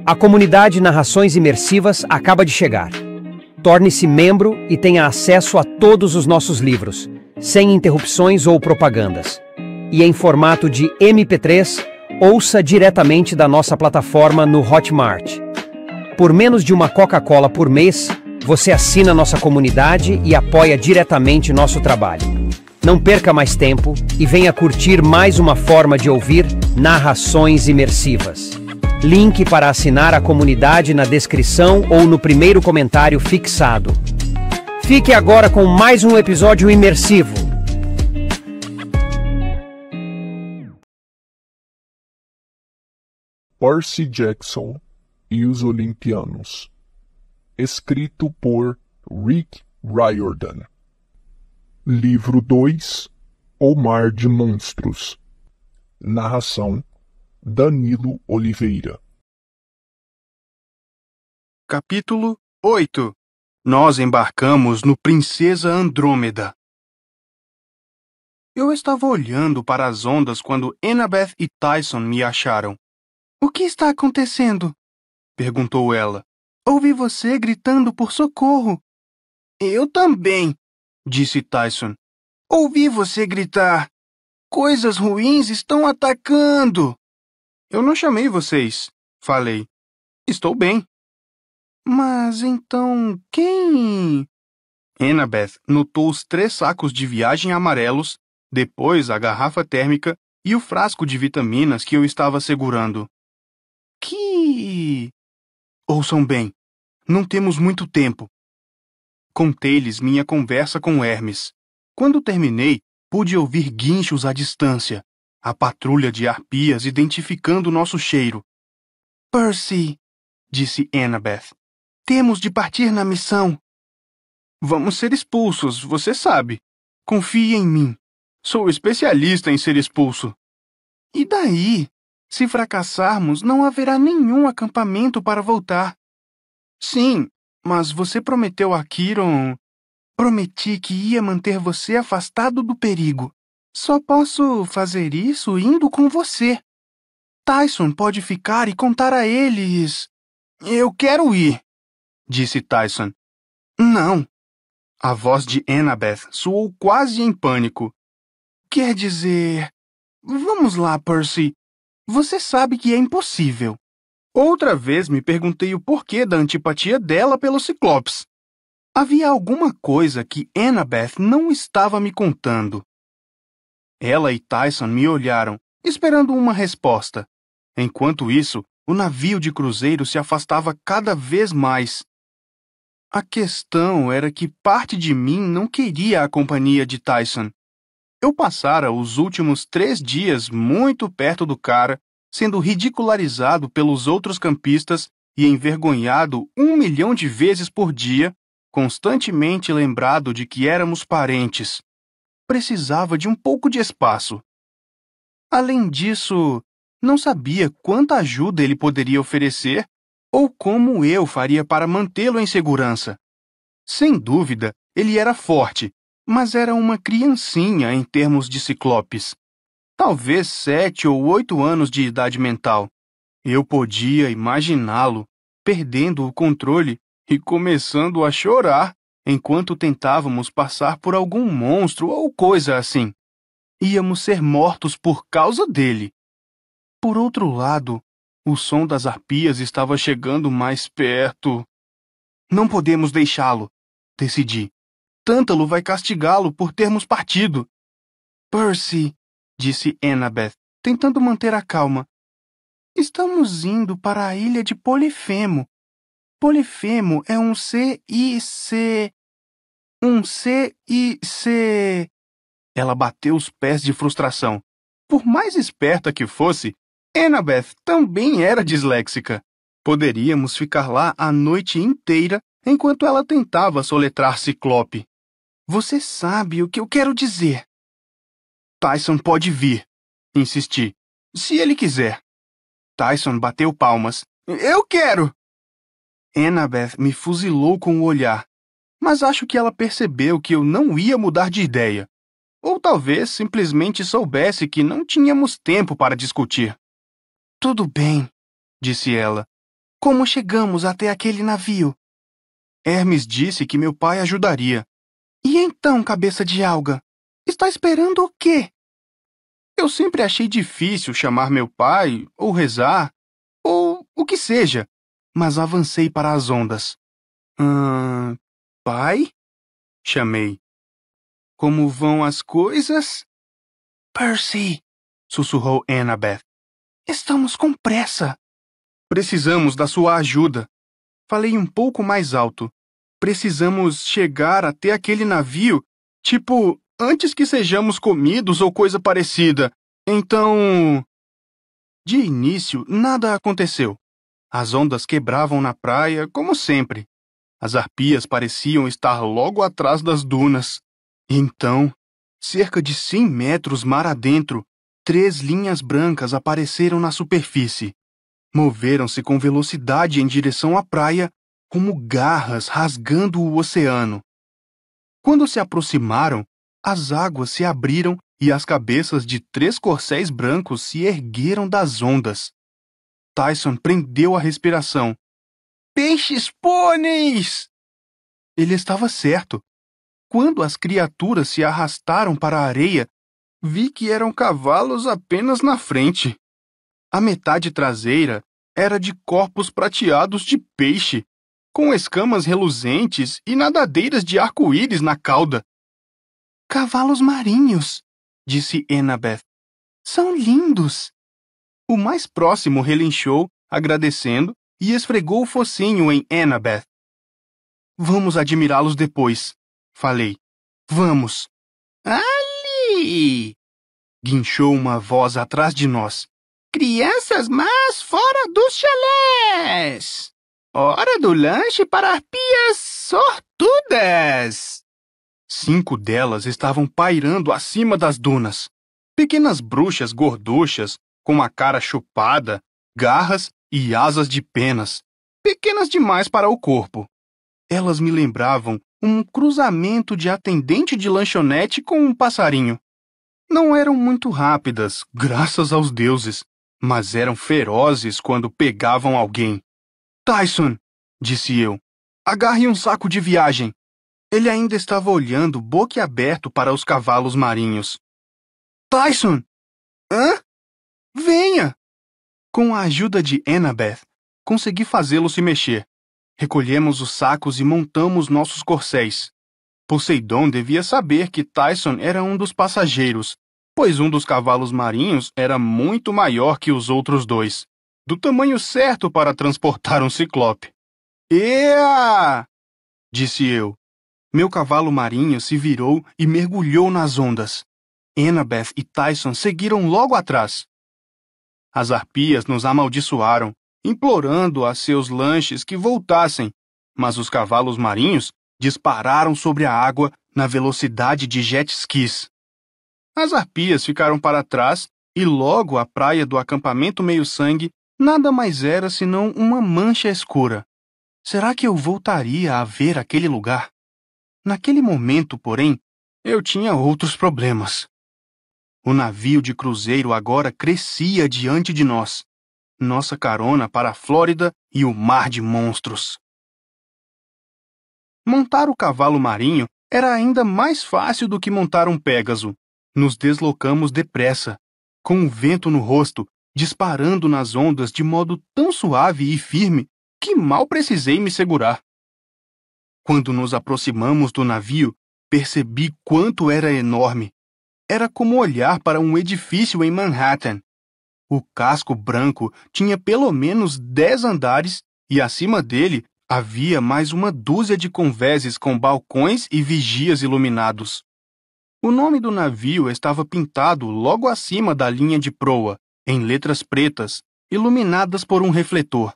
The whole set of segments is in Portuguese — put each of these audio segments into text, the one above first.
A comunidade Narrações Imersivas acaba de chegar. Torne-se membro e tenha acesso a todos os nossos livros, sem interrupções ou propagandas. E em formato de MP3, ouça diretamente da nossa plataforma no Hotmart. Por menos de uma Coca-Cola por mês, você assina nossa comunidade e apoia diretamente nosso trabalho. Não perca mais tempo e venha curtir mais uma forma de ouvir Narrações Imersivas. Link para assinar a comunidade na descrição ou no primeiro comentário fixado. Fique agora com mais um episódio imersivo. Percy Jackson e os Olimpianos. Escrito por Rick Riordan. Livro 2, O Mar de Monstros. Narração Danilo Oliveira. Capítulo 8. Nós embarcamos no Princesa Andrômeda. Eu estava olhando para as ondas quando Annabeth e Tyson me acharam. "O que está acontecendo?" perguntou ela. "Ouvi você gritando por socorro." "Eu também", disse Tyson. "Ouvi você gritar. Coisas ruins estão atacando." "Eu não chamei vocês", falei. "Estou bem." "Mas então quem?" Annabeth notou os 3 sacos de viagem amarelos, depois a garrafa térmica e o frasco de vitaminas que eu estava segurando. Ouçam bem, não temos muito tempo. Contei-lhes minha conversa com Hermes. Quando terminei, pude ouvir guinchos à distância, a patrulha de arpias identificando nosso cheiro. "Percy", disse Annabeth, "temos de partir na missão." "Vamos ser expulsos, você sabe. Confie em mim. Sou especialista em ser expulso." "E daí? Se fracassarmos, não haverá nenhum acampamento para voltar." "Sim, mas você prometeu a Chiron." "Prometi que ia manter você afastado do perigo. Só posso fazer isso indo com você. Tyson pode ficar e contar a eles." "Eu quero ir", disse Tyson. "Não." A voz de Annabeth soou quase em pânico. "Quer dizer... Vamos lá, Percy. Você sabe que é impossível." Outra vez me perguntei o porquê da antipatia dela pelo Ciclopes. Havia alguma coisa que Annabeth não estava me contando. Ela e Tyson me olharam, esperando uma resposta. Enquanto isso, o navio de cruzeiro se afastava cada vez mais. A questão era que parte de mim não queria a companhia de Tyson. Eu passara os últimos 3 dias muito perto do cara, sendo ridicularizado pelos outros campistas e envergonhado 1 milhão de vezes por dia, constantemente lembrado de que éramos parentes. Precisava de um pouco de espaço. Além disso, não sabia quanta ajuda ele poderia oferecer ou como eu faria para mantê-lo em segurança. Sem dúvida, ele era forte, mas era uma criancinha em termos de Ciclopes. Talvez 7 ou 8 anos de idade mental. Eu podia imaginá-lo perdendo o controle e começando a chorar enquanto tentávamos passar por algum monstro ou coisa assim. Íamos ser mortos por causa dele. Por outro lado, o som das arpias estava chegando mais perto. "Não podemos deixá-lo", decidi. "Tântalo vai castigá-lo por termos partido." "Percy", disse Annabeth, tentando manter a calma. "Estamos indo para a ilha de Polifemo. Polifemo é um C-I-C... Um C-I-C... Ela bateu os pés de frustração. Por mais esperta que fosse, Annabeth também era disléxica. Poderíamos ficar lá a noite inteira enquanto ela tentava soletrar Ciclope. "Você sabe o que eu quero dizer." "Tyson pode vir", insisti. "Se ele quiser." Tyson bateu palmas. "Eu quero!" Annabeth me fuzilou com o olhar, mas acho que ela percebeu que eu não ia mudar de ideia. Ou talvez simplesmente soubesse que não tínhamos tempo para discutir. "Tudo bem", disse ela. Como chegamos até aquele navio? Hermes disse que meu pai ajudaria. E então, cabeça de alga? Está esperando o quê? Eu sempre achei difícil chamar meu pai, ou rezar, ou o que seja, mas avancei para as ondas. Pai? Chamei. Como vão as coisas? Percy, sussurrou Annabeth. Estamos com pressa. Precisamos da sua ajuda. Falei um pouco mais alto. Precisamos chegar até aquele navio, tipo, antes que sejamos comidos ou coisa parecida. Então... De início, nada aconteceu. As ondas quebravam na praia, como sempre. As arpias pareciam estar logo atrás das dunas. Então, cerca de 100 metros mar adentro, 3 linhas brancas apareceram na superfície. Moveram-se com velocidade em direção à praia, como garras rasgando o oceano. Quando se aproximaram, as águas se abriram e as cabeças de 3 corcéis brancos se ergueram das ondas. Tyson prendeu a respiração. Peixes pôneis! Ele estava certo. Quando as criaturas se arrastaram para a areia, vi que eram cavalos apenas na frente. A metade traseira era de corpos prateados de peixe, com escamas reluzentes e nadadeiras de arco-íris na cauda. Cavalos marinhos, disse Annabeth. São lindos. O mais próximo relinchou, agradecendo, e esfregou o focinho em Annabeth. Vamos admirá-los depois, falei. Vamos. Ali! Guinchou uma voz atrás de nós. Crianças más fora dos chalés! Hora do lanche para arpias sortudas! 5 delas estavam pairando acima das dunas. Pequenas bruxas gorduchas, com a cara chupada, garras e asas de penas. Pequenas demais para o corpo. Elas me lembravam um cruzamento de atendente de lanchonete com um passarinho. Não eram muito rápidas, graças aos deuses, mas eram ferozes quando pegavam alguém. Tyson, disse eu, agarre um saco de viagem. Ele ainda estava olhando boquiaberto para os cavalos marinhos. Tyson! Hã? Venha! Com a ajuda de Annabeth, consegui fazê-lo se mexer. Recolhemos os sacos e montamos nossos corcéis. Poseidon devia saber que Tyson era um dos passageiros, pois um dos cavalos marinhos era muito maior que os outros 2, do tamanho certo para transportar um ciclope. Ea! Disse eu. Meu cavalo marinho se virou e mergulhou nas ondas. Annabeth e Tyson seguiram logo atrás. As arpias nos amaldiçoaram, implorando a seus lanches que voltassem, mas os cavalos marinhos dispararam sobre a água na velocidade de jet skis. As arpias ficaram para trás e logo a praia do acampamento meio-sangue nada mais era senão uma mancha escura. Será que eu voltaria a ver aquele lugar? Naquele momento, porém, eu tinha outros problemas. O navio de cruzeiro agora crescia diante de nós. Nossa carona para a Flórida e o mar de monstros. Montar o cavalo marinho era ainda mais fácil do que montar um Pégaso. Nos deslocamos depressa, com o vento no rosto, disparando nas ondas de modo tão suave e firme que mal precisei me segurar. Quando nos aproximamos do navio, percebi quanto era enorme. Era como olhar para um edifício em Manhattan. O casco branco tinha pelo menos 10 andares e acima dele havia mais uma dúzia de convéses com balcões e vigias iluminados. O nome do navio estava pintado logo acima da linha de proa, em letras pretas, iluminadas por um refletor.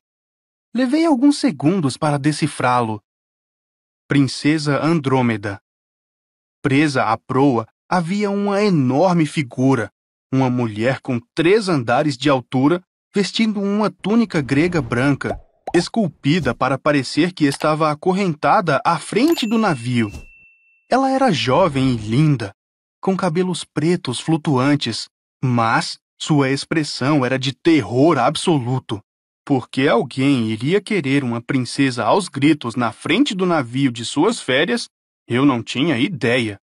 Levei alguns segundos para decifrá-lo. Princesa Andrômeda. Presa à proa havia uma enorme figura, uma mulher com 3 andares de altura, vestindo uma túnica grega branca, esculpida para parecer que estava acorrentada à frente do navio. Ela era jovem e linda, com cabelos pretos flutuantes, mas sua expressão era de terror absoluto. Porque alguém iria querer uma princesa aos gritos na frente do navio de suas férias, eu não tinha ideia.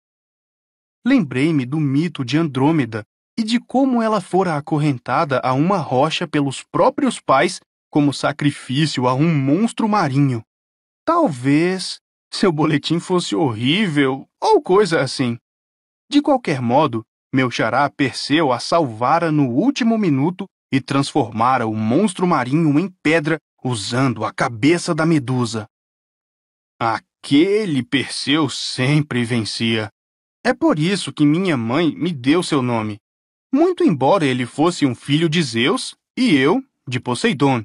Lembrei-me do mito de Andrômeda e de como ela fora acorrentada a uma rocha pelos próprios pais como sacrifício a um monstro marinho. Talvez seu boletim fosse horrível ou coisa assim. De qualquer modo, meu xará Perseu a salvara no último minuto e transformara o monstro marinho em pedra usando a cabeça da Medusa. Aquele Perseu sempre vencia. É por isso que minha mãe me deu seu nome, muito embora ele fosse um filho de Zeus e eu de Poseidon.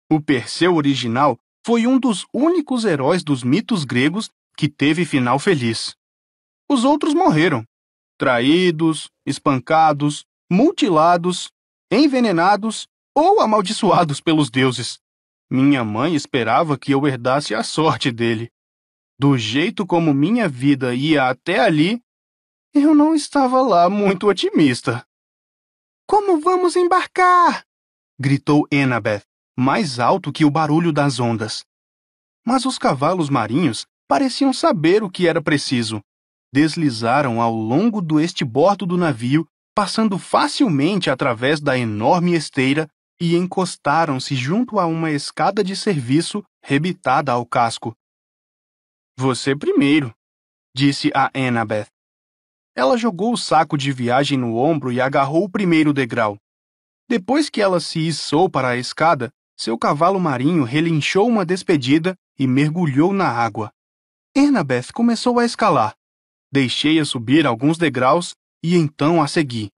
O Perseu original foi um dos únicos heróis dos mitos gregos que teve final feliz. Os outros morreram, traídos, espancados, mutilados, envenenados ou amaldiçoados pelos deuses. Minha mãe esperava que eu herdasse a sorte dele. Do jeito como minha vida ia até ali, eu não estava lá muito otimista. Como vamos embarcar? Gritou Annabeth, mais alto que o barulho das ondas. Mas os cavalos marinhos pareciam saber o que era preciso. Deslizaram ao longo do estibordo do navio, passando facilmente através da enorme esteira e encostaram-se junto a uma escada de serviço rebitada ao casco. Você primeiro, disse a Annabeth. Ela jogou o saco de viagem no ombro e agarrou o primeiro degrau. Depois que ela se içou para a escada, seu cavalo marinho relinchou uma despedida e mergulhou na água. Annabeth começou a escalar. Deixei-a subir alguns degraus e então a segui.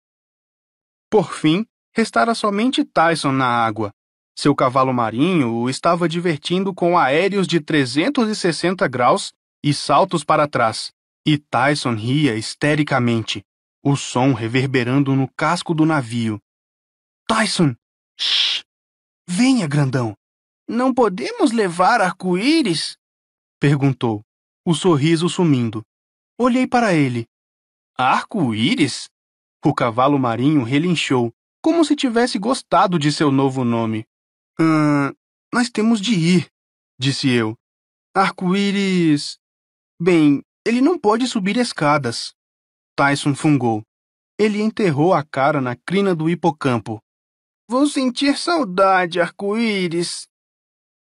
Por fim, restara somente Tyson na água. Seu cavalo marinho o estava divertindo com aéreos de 360 graus e saltos para trás, e Tyson ria histericamente, o som reverberando no casco do navio. Tyson! Shh! Venha, grandão! Não podemos levar arco-íris? Perguntou, o sorriso sumindo. Olhei para ele. Arco-íris? O cavalo marinho relinchou, como se tivesse gostado de seu novo nome. Nós temos de ir, disse eu. Arco-íris... Bem, ele não pode subir escadas. Tyson fungou. Ele enterrou a cara na crina do hipocampo. Vou sentir saudade, arco-íris.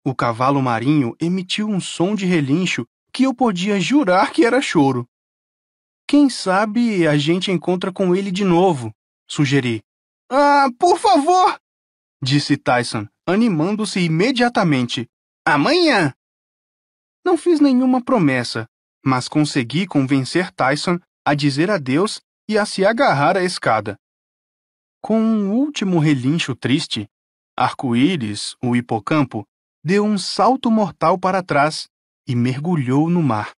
O cavalo marinho emitiu um som de relincho que eu podia jurar que era choro. Quem sabe a gente encontra com ele de novo, sugeri. Por favor! Disse Tyson, animando-se imediatamente. Amanhã! Não fiz nenhuma promessa, mas consegui convencer Tyson a dizer adeus e a se agarrar à escada. Com um último relincho triste, Arco-íris, o hipocampo, deu um salto mortal para trás e mergulhou no mar.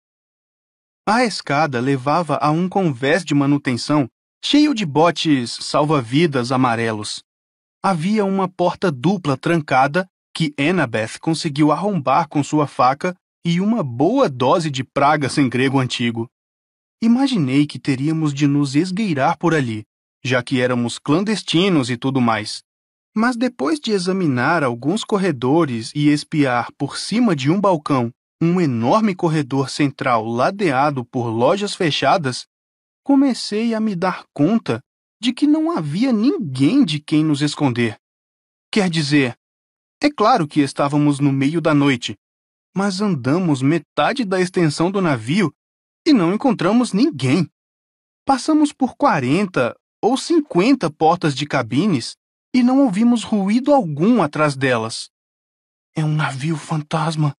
A escada levava a um convés de manutenção cheio de botes salva-vidas amarelos. Havia uma porta dupla trancada que Annabeth conseguiu arrombar com sua faca e uma boa dose de pragas em grego antigo. Imaginei que teríamos de nos esgueirar por ali, já que éramos clandestinos e tudo mais. Mas depois de examinar alguns corredores e espiar por cima de um balcão um enorme corredor central ladeado por lojas fechadas, comecei a me dar conta de que não havia ninguém de quem nos esconder. Quer dizer, é claro que estávamos no meio da noite, mas andamos metade da extensão do navio e não encontramos ninguém. Passamos por 40 ou 50 portas de cabines e não ouvimos ruído algum atrás delas. É um navio fantasma,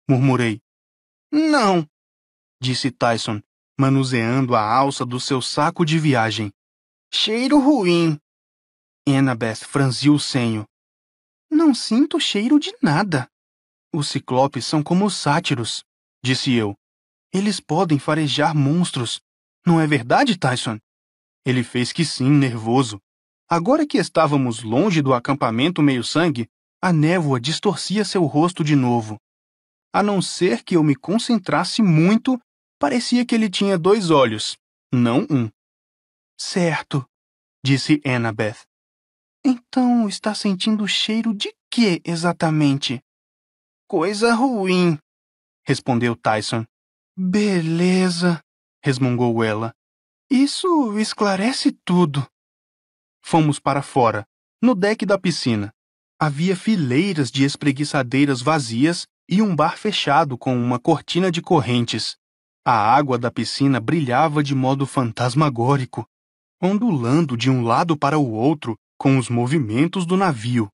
murmurei. Não, disse Tyson, manuseando a alça do seu saco de viagem. Cheiro ruim. Annabeth franziu o senho. Não sinto cheiro de nada. Os ciclopes são como os sátiros, disse eu. Eles podem farejar monstros. Não é verdade, Tyson? Ele fez que sim, nervoso. Agora que estávamos longe do acampamento meio-sangue, a névoa distorcia seu rosto de novo. A não ser que eu me concentrasse muito, parecia que ele tinha 2 olhos, não um. Certo, disse Annabeth. Então está sentindo cheiro de que exatamente? Coisa ruim, respondeu Tyson. Beleza, resmungou ela. Isso esclarece tudo. Fomos para fora, no deck da piscina. Havia fileiras de espreguiçadeiras vazias e um bar fechado com uma cortina de correntes. A água da piscina brilhava de modo fantasmagórico, ondulando de um lado para o outro com os movimentos do navio.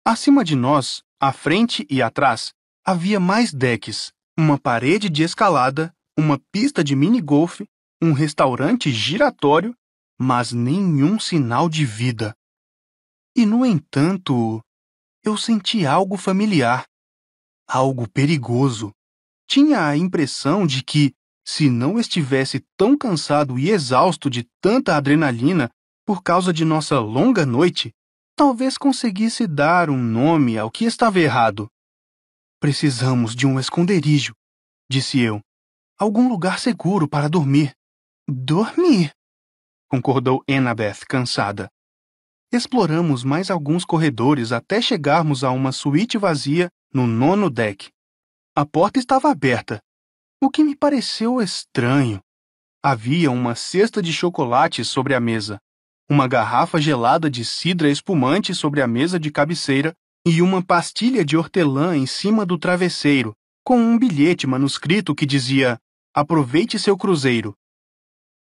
Acima de nós, à frente e atrás, havia mais decks, uma parede de escalada, uma pista de mini-golfe, um restaurante giratório, mas nenhum sinal de vida. E, no entanto, eu senti algo familiar, algo perigoso. Tinha a impressão de que, se não estivesse tão cansado e exausto de tanta adrenalina por causa de nossa longa noite, talvez conseguisse dar um nome ao que estava errado. Precisamos de um esconderijo, disse eu. Algum lugar seguro para dormir. Dormir, concordou Annabeth, cansada. Exploramos mais alguns corredores até chegarmos a uma suíte vazia no 9º deck. A porta estava aberta, o que me pareceu estranho. Havia uma cesta de chocolate sobre a mesa, uma garrafa gelada de cidra espumante sobre a mesa de cabeceira e uma pastilha de hortelã em cima do travesseiro, com um bilhete manuscrito que dizia: "Aproveite seu cruzeiro."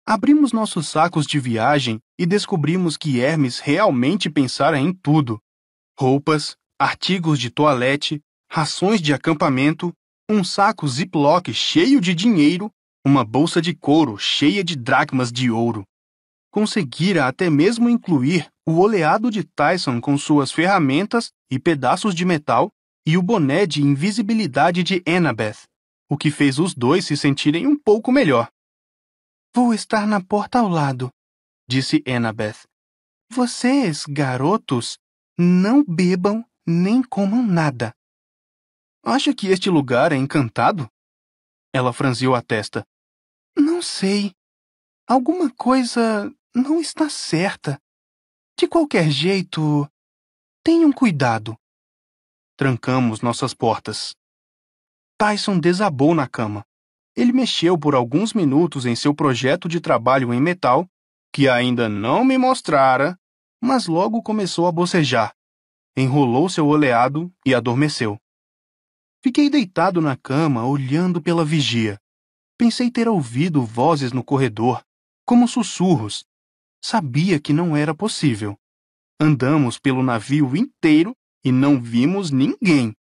Abrimos nossos sacos de viagem e descobrimos que Hermes realmente pensara em tudo: roupas, artigos de toalete, rações de acampamento, um saco Ziploc cheio de dinheiro, uma bolsa de couro cheia de dracmas de ouro. Conseguira até mesmo incluir o oleado de Tyson com suas ferramentas e pedaços de metal e o boné de invisibilidade de Annabeth, o que fez os dois se sentirem um pouco melhor. Vou estar na porta ao lado, disse Annabeth. Vocês, garotos, não bebam nem comam nada. Acha que este lugar é encantado? Ela franziu a testa. Não sei. Alguma coisa não está certa. De qualquer jeito, tenham cuidado. Trancamos nossas portas. Tyson desabou na cama. Ele mexeu por alguns minutos em seu projeto de trabalho em metal, que ainda não me mostrara, mas logo começou a bocejar. Enrolou seu oleado e adormeceu. Fiquei deitado na cama, olhando pela vigia. Pensei ter ouvido vozes no corredor, como sussurros. Sabia que não era possível. Andamos pelo navio inteiro e não vimos ninguém.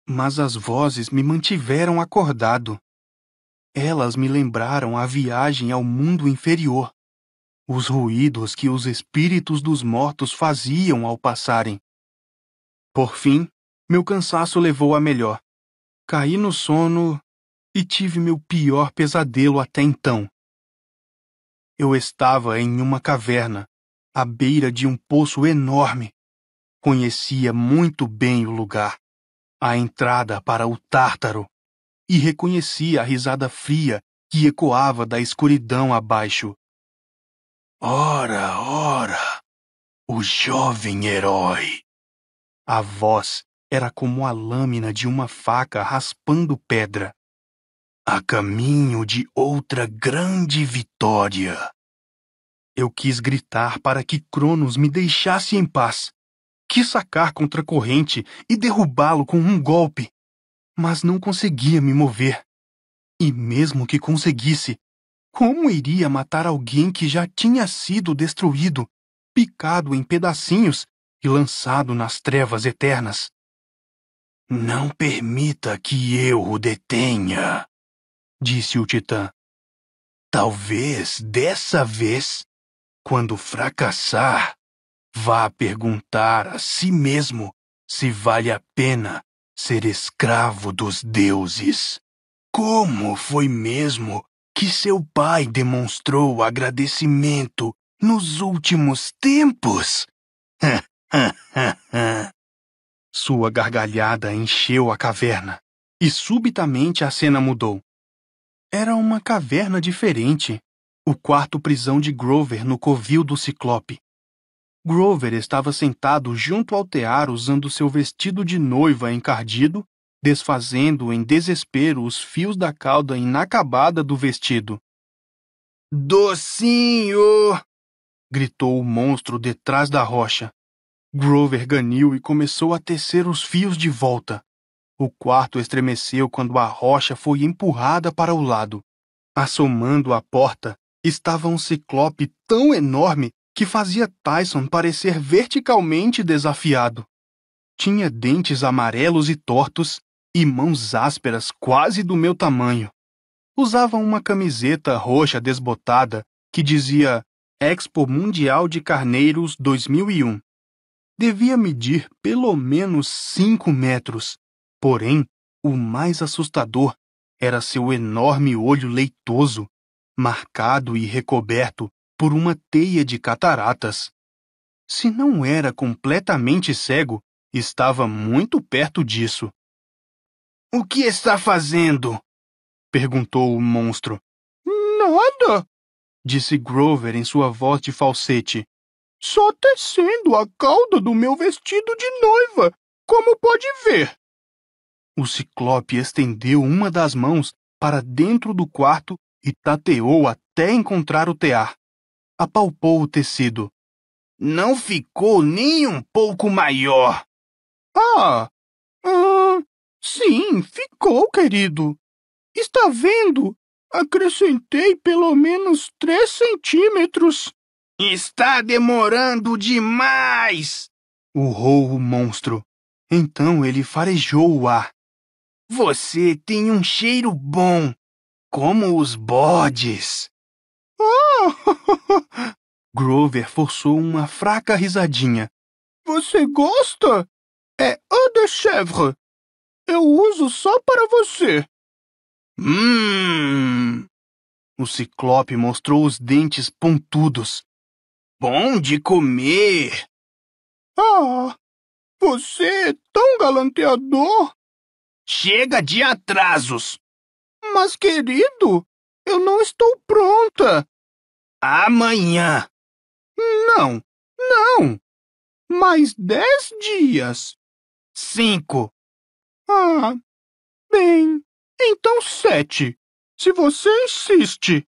Mas as vozes me mantiveram acordado. Elas me lembraram a viagem ao mundo inferior, os ruídos que os espíritos dos mortos faziam ao passarem. Por fim, meu cansaço levou a melhor. Caí no sono e tive meu pior pesadelo até então. Eu estava em uma caverna, à beira de um poço enorme. Conhecia muito bem o lugar, a entrada para o Tártaro, e reconhecia a risada fria que ecoava da escuridão abaixo. Ora, ora, o jovem herói. A voz era como a lâmina de uma faca raspando pedra. A caminho de outra grande vitória. Eu quis gritar para que Cronos me deixasse em paz. Quis sacar contra a corrente e derrubá-lo com um golpe. Mas não conseguia me mover. E mesmo que conseguisse, como iria matar alguém que já tinha sido destruído, picado em pedacinhos e lançado nas trevas eternas? Não permita que eu o detenha, disse o Titã. Talvez dessa vez, quando fracassar, vá perguntar a si mesmo se vale a pena ser escravo dos deuses. Como foi mesmo que seu pai demonstrou agradecimento nos últimos tempos? Sua gargalhada encheu a caverna, e subitamente a cena mudou. Era uma caverna diferente, o quarto-prisão de Grover no covil do Ciclope. Grover estava sentado junto ao tear usando seu vestido de noiva encardido, desfazendo em desespero os fios da cauda inacabada do vestido. "Docinho!" gritou o monstro detrás da rocha. Grover ganiu e começou a tecer os fios de volta. O quarto estremeceu quando a rocha foi empurrada para o lado. Assomando à porta, estava um ciclope tão enorme que fazia Tyson parecer verticalmente desafiado. Tinha dentes amarelos e tortos e mãos ásperas quase do meu tamanho. Usava uma camiseta roxa desbotada que dizia Expo Mundial de Carneiros 2001. Devia medir pelo menos 5 metros. Porém, o mais assustador era seu enorme olho leitoso, marcado e recoberto por uma teia de cataratas. Se não era completamente cego, estava muito perto disso. "O que está fazendo?" perguntou o monstro. "Nada", disse Grover em sua voz de falsete. "Só tecendo a cauda do meu vestido de noiva, como pode ver." O ciclope estendeu uma das mãos para dentro do quarto e tateou até encontrar o tear. Apalpou o tecido. "Não ficou nem um pouco maior." Ah, sim, ficou, querido. Está vendo? Acrescentei pelo menos 3 centímetros. "Está demorando demais!" urrou o monstro. Então ele farejou o ar. "Você tem um cheiro bom, como os bodes." Ah! Grover forçou uma fraca risadinha. "Você gosta? É eau de chèvre. Eu uso só para você." O ciclope mostrou os dentes pontudos. "Bom de comer." "Ah, você é tão galanteador." "Chega de atrasos." "Mas, querido, eu não estou pronta." "Amanhã." Não, não. Mais 10 dias. 5. Ah, bem, então 7. Se você insiste.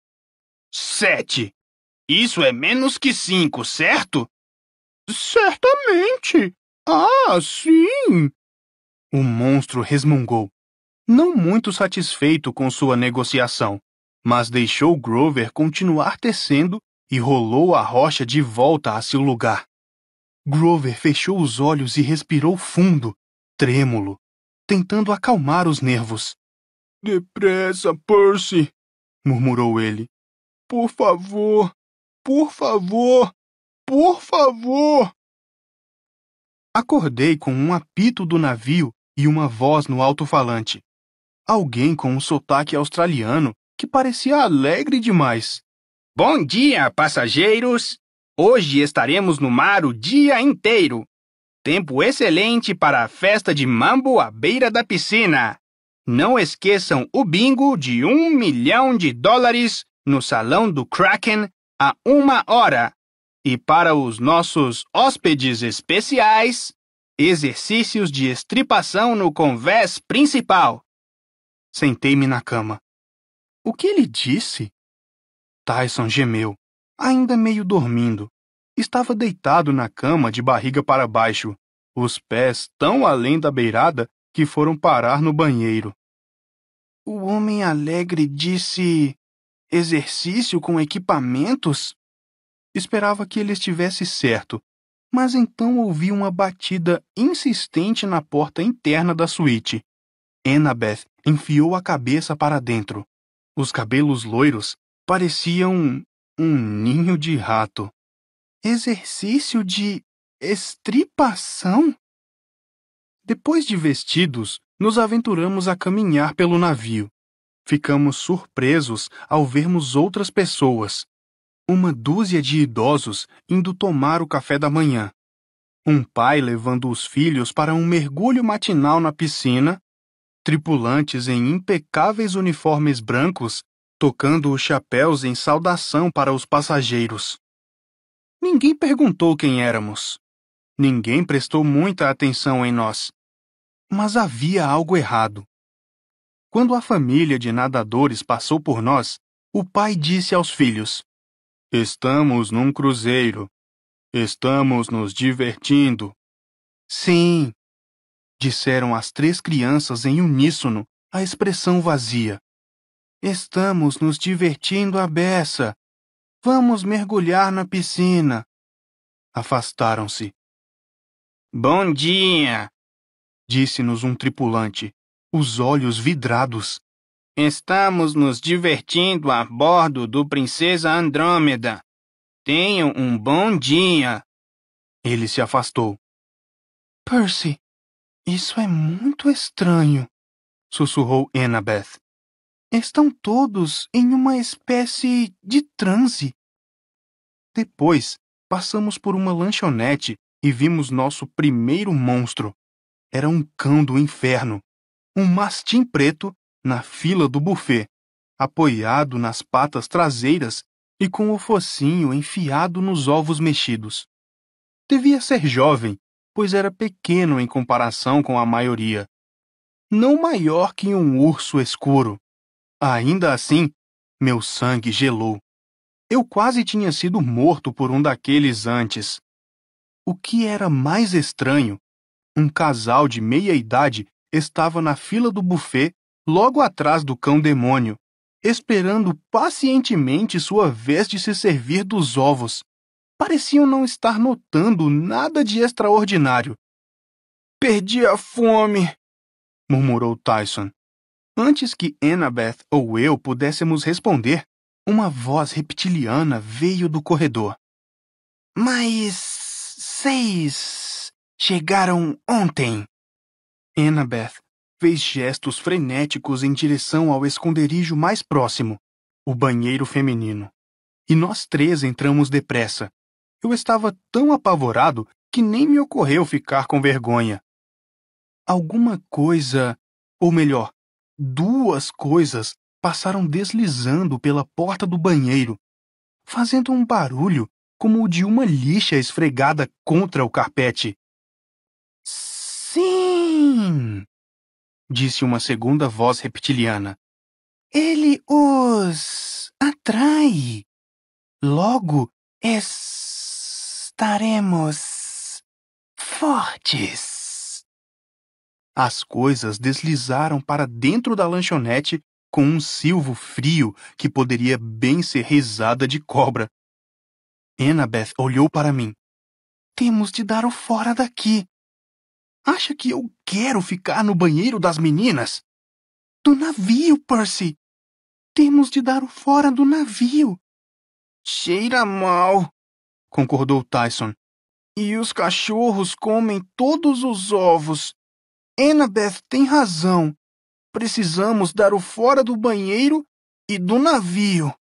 7. Isso é menos que 5, certo? Certamente. Ah, sim. O monstro resmungou, não muito satisfeito com sua negociação, mas deixou Grover continuar tecendo e rolou a rocha de volta a seu lugar. Grover fechou os olhos e respirou fundo, trêmulo, tentando acalmar os nervos. "Depressa, Percy", murmurou ele. "Por favor, por favor, por favor." Acordei com um apito do navio e uma voz no alto-falante. Alguém com um sotaque australiano que parecia alegre demais. "Bom dia, passageiros! Hoje estaremos no mar o dia inteiro. Tempo excelente para a festa de mambo à beira da piscina. Não esqueçam o bingo de $1 milhão no salão do Kraken a 1 hora. E para os nossos hóspedes especiais, exercícios de estripação no convés principal." Sentei-me na cama. O que ele disse? Tyson gemeu, ainda meio dormindo. Estava deitado na cama de barriga para baixo, os pés tão além da beirada que foram parar no banheiro. O homem alegre disse exercício com equipamentos? Esperava que ele estivesse certo, mas então ouvi uma batida insistente na porta interna da suíte. Annabeth enfiou a cabeça para dentro. Os cabelos loiros pareciam um ninho de rato. Exercício de estripação? Depois de vestidos, nos aventuramos a caminhar pelo navio. Ficamos surpresos ao vermos outras pessoas. Uma dúzia de idosos indo tomar o café da manhã. Um pai levando os filhos para um mergulho matinal na piscina. Tripulantes em impecáveis uniformes brancos tocando os chapéus em saudação para os passageiros. Ninguém perguntou quem éramos. Ninguém prestou muita atenção em nós. Mas havia algo errado. Quando a família de nadadores passou por nós, o pai disse aos filhos: "Estamos num cruzeiro. Estamos nos divertindo." "Sim", disseram as 3 crianças em uníssono a expressão vazia. "Estamos nos divertindo à beça. Vamos mergulhar na piscina." Afastaram-se. "Bom dia", disse-nos um tripulante, os olhos vidrados. "Estamos nos divertindo a bordo do Princesa Andrômeda. Tenham um bom dia." Ele se afastou. "Percy, isso é muito estranho", sussurrou Annabeth. "Estão todos em uma espécie de transe." Depois, passamos por uma lanchonete e vimos nosso primeiro monstro. Era um cão do inferno, um mastim preto na fila do buffet, apoiado nas patas traseiras e com o focinho enfiado nos ovos mexidos. Devia ser jovem, pois era pequeno em comparação com a maioria. Não maior que um urso escuro. Ainda assim, meu sangue gelou. Eu quase tinha sido morto por um daqueles antes. O que era mais estranho, um casal de meia-idade estava na fila do buffet, logo atrás do cão-demônio, esperando pacientemente sua vez de se servir dos ovos. Pareciam não estar notando nada de extraordinário. "Perdi a fome", murmurou Tyson. Antes que Annabeth ou eu pudéssemos responder, uma voz reptiliana veio do corredor. "Mas 6 chegaram ontem." Annabeth fez gestos frenéticos em direção ao esconderijo mais próximo, o banheiro feminino. E nós 3 entramos depressa. Eu estava tão apavorado que nem me ocorreu ficar com vergonha. Alguma coisa, ou melhor, 2 coisas passaram deslizando pela porta do banheiro, fazendo um barulho como o de uma lixa esfregada contra o carpete. "Sim", disse uma segunda voz reptiliana. "Ele os atrai. Logo estaremos fortes." As coisas deslizaram para dentro da lanchonete com um silvo frio que poderia bem ser risada de cobra. Annabeth olhou para mim. "Temos de dar o fora daqui." "Acha que eu quero ficar no banheiro das meninas?" "Do navio, Percy. Temos de dar o fora do navio." "Cheira mal", concordou Tyson. "E os cachorros comem todos os ovos. Annabeth tem razão. Precisamos dar o fora do banheiro e do navio."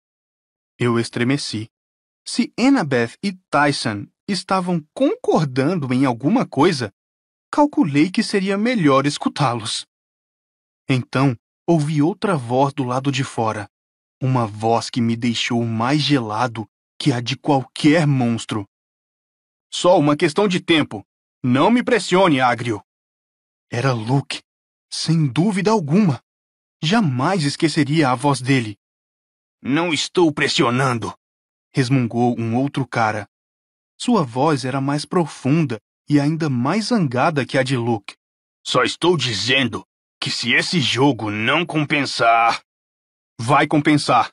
Eu estremeci. Se Annabeth e Tyson estavam concordando em alguma coisa, calculei que seria melhor escutá-los. Então, ouvi outra voz do lado de fora. Uma voz que me deixou mais gelado que a de qualquer monstro. "Só uma questão de tempo. Não me pressione, Agrio." Era Luke, sem dúvida alguma. Jamais esqueceria a voz dele. "Não estou pressionando", resmungou um outro cara. Sua voz era mais profunda e ainda mais zangada que a de Luke. "Só estou dizendo que se esse jogo não compensar..." "Vai compensar",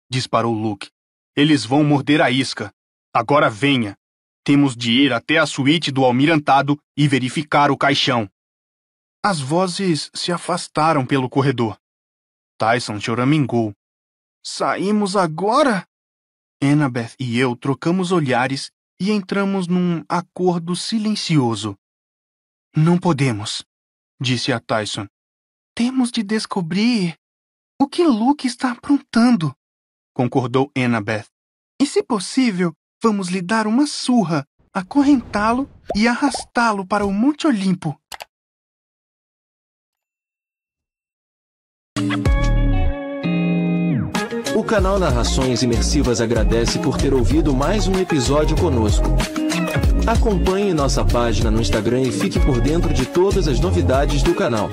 disparou Luke. "Eles vão morder a isca. Agora venha. Temos de ir até a suíte do almirantado e verificar o caixão." As vozes se afastaram pelo corredor. Tyson choramingou. "Saímos agora?" Annabeth e eu trocamos olhares e entramos num acordo silencioso. "Não podemos", disse a Tyson. "Temos de descobrir o que Luke está aprontando", concordou Annabeth. "E, se possível, vamos lhe dar uma surra, acorrentá-lo e arrastá-lo para o Monte Olimpo." O canal Narrações Imersivas agradece por ter ouvido mais um episódio conosco. Acompanhe nossa página no Instagram e fique por dentro de todas as novidades do canal.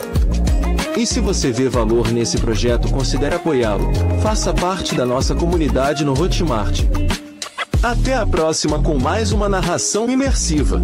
E se você vê valor nesse projeto, considere apoiá-lo. Faça parte da nossa comunidade no Hotmart. Até a próxima com mais uma narração imersiva.